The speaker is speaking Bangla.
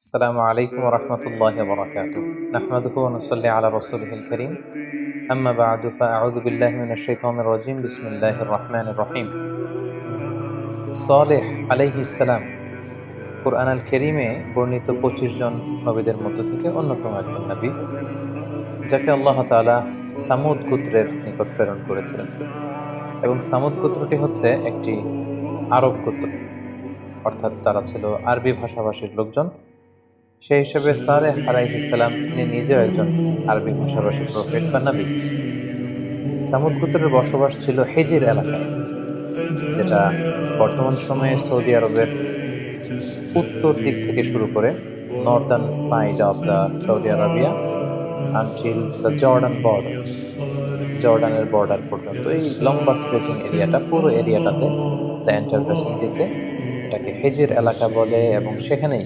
السلام عليكم ورحمة الله وبركاته. نحمده ونصلي على رسوله الكريم. أما بعد فأعوذ بالله من الشيطان الرجيم. بسم الله الرحمن الرحيم. সালেহ আলাইহিস সালাম কুরআন আল কারীমে বর্ণিত 25 জন নবীদের মধ্য থেকে অন্যতম একজন নবী, যাকে আল্লাহ তাআলা সামুদ গোত্রের নিকট প্রেরণ করেছিলেন। এবং সামুদ গোত্রটি হচ্ছে একটি আরব গোত্র, অর্থাৎ তারা ছিল আরবি ভাষাভাষীর লোকজন। সেই হিসেবে সালেহ আলাইহিস সালাম তিনি নিজেও একজন আরবি ভাষাভাষী প্রফেট বা নবী। সামুদ গোত্রের বসবাস ছিল হিজির এলাকায়, যেটা বর্তমান সময়ে সৌদি আরবের উত্তর দিক থেকে শুরু করে Northern side of the Saudi Arabia until the Jordan border, জর্ডানের বর্ডার পর্যন্ত এই লম্বা স্ট্রেচিং এরিয়াটা, পুরো এরিয়াটাতে দ্য এন্টার ভিসিনিটিতে এটাকে হিজির এলাকা বলে। এবং সেখানেই